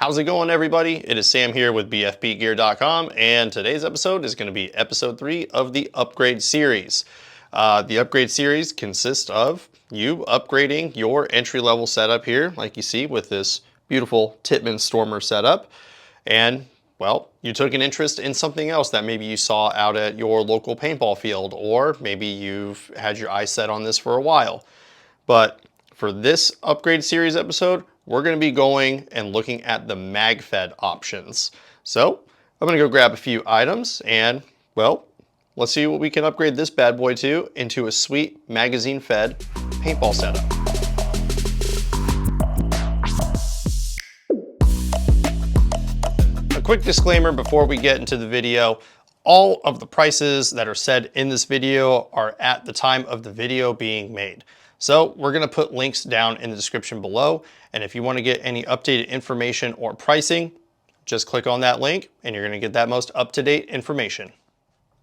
How's it going, everybody? It is Sam here with BFPGear.com, and today's episode is going to be episode 3 of the upgrade series. The upgrade series consists of you upgrading your entry-level setup here, like you see with this beautiful Tippmann Stormer setup, and well, you took an interest in something else that maybe you saw out at your local paintball field, or maybe you've had your eyes set on this for a while. But for this upgrade series episode, we're going to be going and looking at the Magfed options. So I'm going to go grab a few items and, well, let's see what we can upgrade this bad boy to into a sweet magazine-fed paintball setup. A quick disclaimer before we get into the video. All of the prices that are said in this video are at the time of the video being made. So we're going to put links down in the description below, and if you want to get any updated information or pricing, just click on that link and you're going to get that most up-to-date information.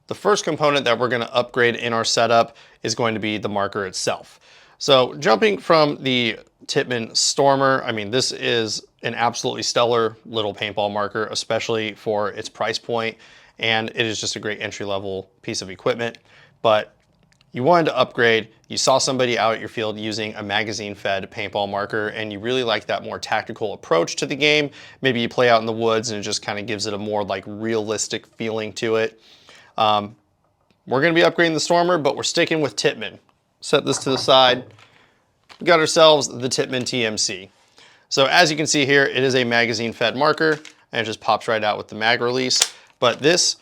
The first component that we're going to upgrade in our setup is going to be the marker itself. So jumping from the Tippmann Stormer, I mean, this is an absolutely stellar little paintball marker, especially for its price point, and it is just a great entry-level piece of equipment. But you wanted to upgrade, you saw somebody out at your field using a magazine-fed paintball marker, and you really like that more tactical approach to the game. Maybe you play out in the woods and it just kind of gives it a more like realistic feeling to it. We're going to be upgrading the Stormer, but we're sticking with Tippmann. Set this to the side. We got ourselves the Tippmann TMC. So as you can see here, it is a magazine-fed marker, and it just pops right out with the mag release. But this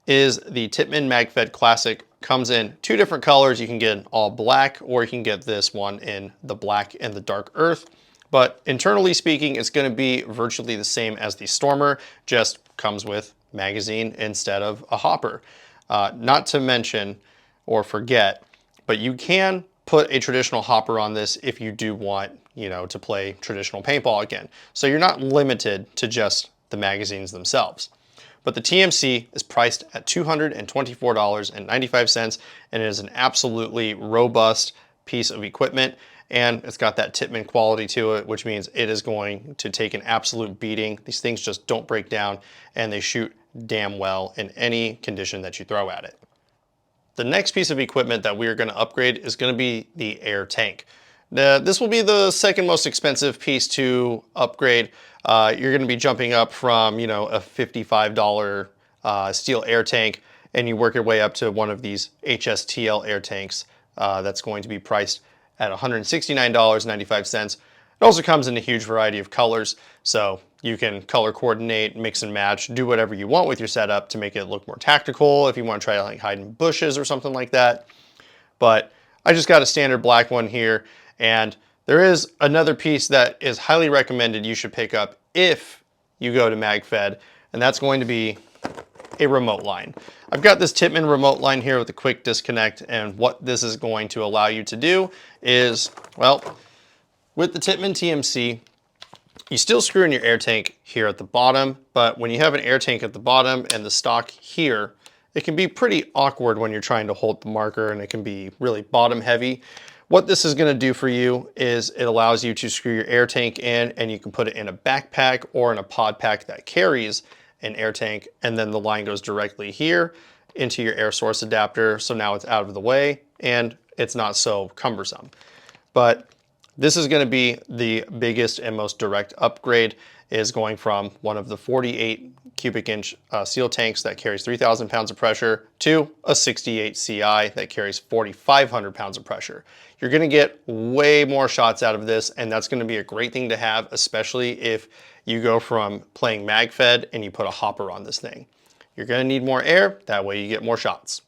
is the Tippmann Magfed Classic. Comes in two different colors. You can get all black, or you can get this one in the black and the dark earth. But internally speaking, it's going to be virtually the same as the Stormer, just comes with magazine instead of a hopper. Not to mention or forget, but you can put a traditional hopper on this if you do want, to play traditional paintball again. So you're not limited to just the magazines themselves. But the TMC is priced at $224.95, and it is an absolutely robust piece of equipment, and it's got that Tippmann quality to it, which means it is going to take an absolute beating. These things just don't break down, and they shoot damn well in any condition that you throw at it. The next piece of equipment that we are going to upgrade is going to be the air tank. This will be the second most expensive piece to upgrade. You're going to be jumping up from, a $55 steel air tank, and you work your way up to one of these HSTL air tanks that's going to be priced at $169.95. It also comes in a huge variety of colors, so you can color coordinate, mix and match, do whatever you want with your setup to make it look more tactical if you want to try to like hide in bushes or something like that. But I just got a standard black one here. And there is another piece that is highly recommended you should pick up if you go to Magfed, and that's going to be a remote line. I've got this Tippmann remote line here with a quick disconnect, and what this is going to allow you to do is, well, with the Tippmann TMC, you still screw in your air tank here at the bottom, but when you have an air tank at the bottom and the stock here, it can be pretty awkward when you're trying to hold the marker, and it can be really bottom heavy. What this is going to do for you is it allows you to screw your air tank in, and you can put it in a backpack or in a pod pack that carries an air tank, and then the line goes directly here into your air source adapter. So now it's out of the way and it's not so cumbersome. But this is going to be the biggest and most direct upgrade, is going from one of the 48 cubic inch steel tanks that carries 3,000 pounds of pressure to a 68 CI that carries 4,500 pounds of pressure. You're going to get way more shots out of this, and that's going to be a great thing to have, especially if you go from playing Magfed and you put a hopper on this thing. You're going to need more air, that way you get more shots.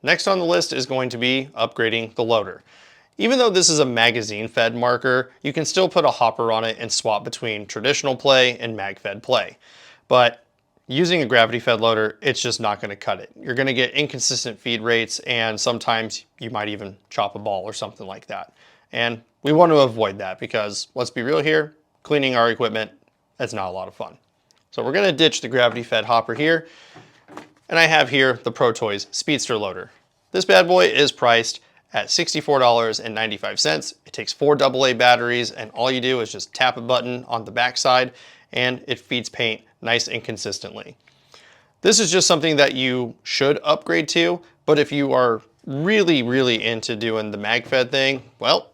Next on the list is going to be upgrading the loader. Even though this is a magazine-fed marker, you can still put a hopper on it and swap between traditional play and mag-fed play. But using a gravity-fed loader, it's just not going to cut it. You're going to get inconsistent feed rates, and sometimes you might even chop a ball or something like that. And we want to avoid that because, let's be real here, cleaning our equipment, that's not a lot of fun. So we're going to ditch the gravity-fed hopper here, and I have here the Pro Toys Speedster Loader. This bad boy is priced at $64.95. It takes 4 AA batteries, and all you do is just tap a button on the back side and it feeds paint nice and consistently. This is just something that you should upgrade to, but if you are really into doing the Magfed thing, well,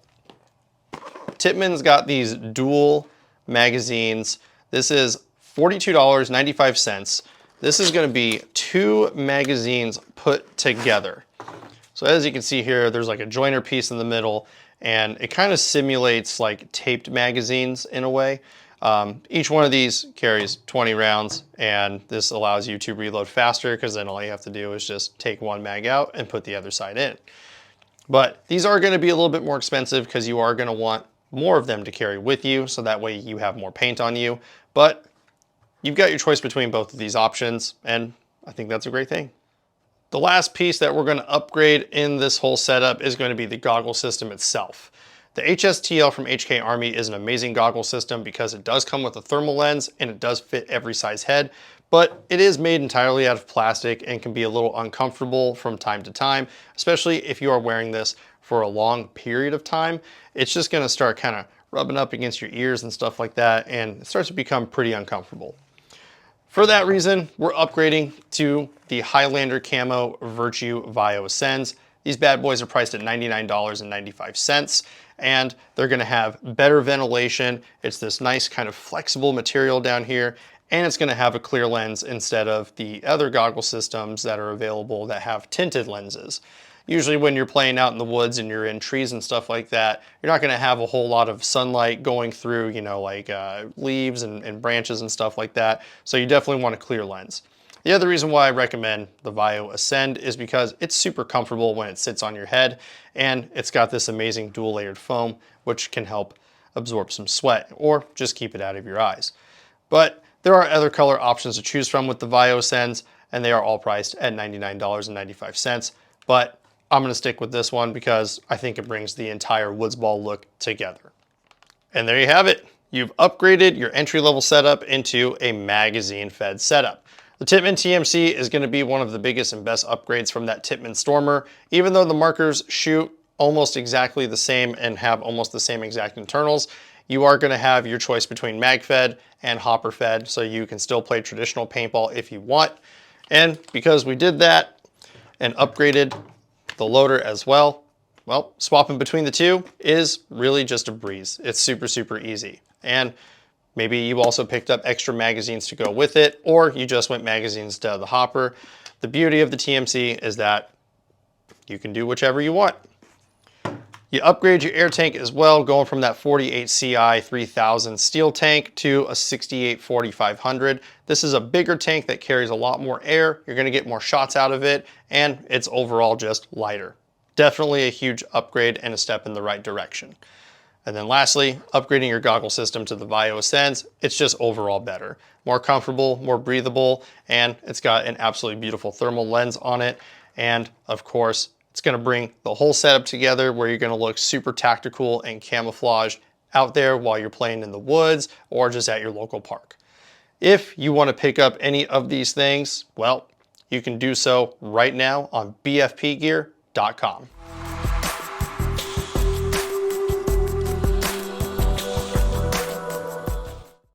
Tippmann's got these dual magazines. This is $42.95. This is going to be 2 magazines put together. So as you can see here, there's like a joiner piece in the middle, and it kind of simulates like taped magazines in a way. Each one of these carries 20 rounds, and this allows you to reload faster because then all you have to do is just take one mag out and put the other side in. But these are going to be a little bit more expensive because you are going to want more of them to carry with you, so that way you have more paint on you. But you've got your choice between both of these options, and I think that's a great thing. The last piece that we're going to upgrade in this whole setup is going to be the goggle system itself. The HSTL from HK Army is an amazing goggle system because it does come with a thermal lens and it does fit every size head, but it is made entirely out of plastic and can be a little uncomfortable from time to time, especially if you are wearing this for a long period of time. It's just going to start kind of rubbing up against your ears and stuff like that, and it starts to become pretty uncomfortable. For that reason, we're upgrading to the Highlander Camo Virtue Vio Ascends. These bad boys are priced at $99.95, and they're gonna have better ventilation. It's this nice kind of flexible material down here, and it's gonna have a clear lens instead of the other goggle systems that are available that have tinted lenses. Usually when you're playing out in the woods and you're in trees and stuff like that, you're not gonna have a whole lot of sunlight going through, you know, like leaves and branches and stuff like that. So you definitely want a clear lens. The other reason why I recommend the Vio Ascend is because it's super comfortable when it sits on your head, and it's got this amazing dual layered foam, which can help absorb some sweat or just keep it out of your eyes. But there are other color options to choose from with the Vio Ascends, and they are all priced at $99.95. But I'm going to stick with this one because I think it brings the entire woods ball look together. And there you have it. You've upgraded your entry-level setup into a magazine-fed setup. The Tippmann TMC is going to be one of the biggest and best upgrades from that Tippmann Stormer. Even though the markers shoot almost exactly the same and have almost the same exact internals, you are going to have your choice between mag-fed and hopper-fed, so you can still play traditional paintball if you want. And because we did that and upgraded the loader as well, swapping between the two is really just a breeze. It's super easy. And maybe you also picked up extra magazines to go with it, or you just went magazines instead of the hopper. The beauty of the TMC is that you can do whichever you want. You upgrade your air tank as well, going from that 48 CI 3000 steel tank to a 68 4500. This is a bigger tank that carries a lot more air. You're gonna get more shots out of it, and it's overall just lighter. Definitely a huge upgrade and a step in the right direction. And then lastly, upgrading your goggle system to the Vio Ascends, it's just overall better. More comfortable, more breathable, and it's got an absolutely beautiful thermal lens on it. And of course, it's gonna bring the whole setup together where you're gonna look super tactical and camouflaged out there while you're playing in the woods or just at your local park. If you wanna pick up any of these things, well, you can do so right now on BFPGear.com.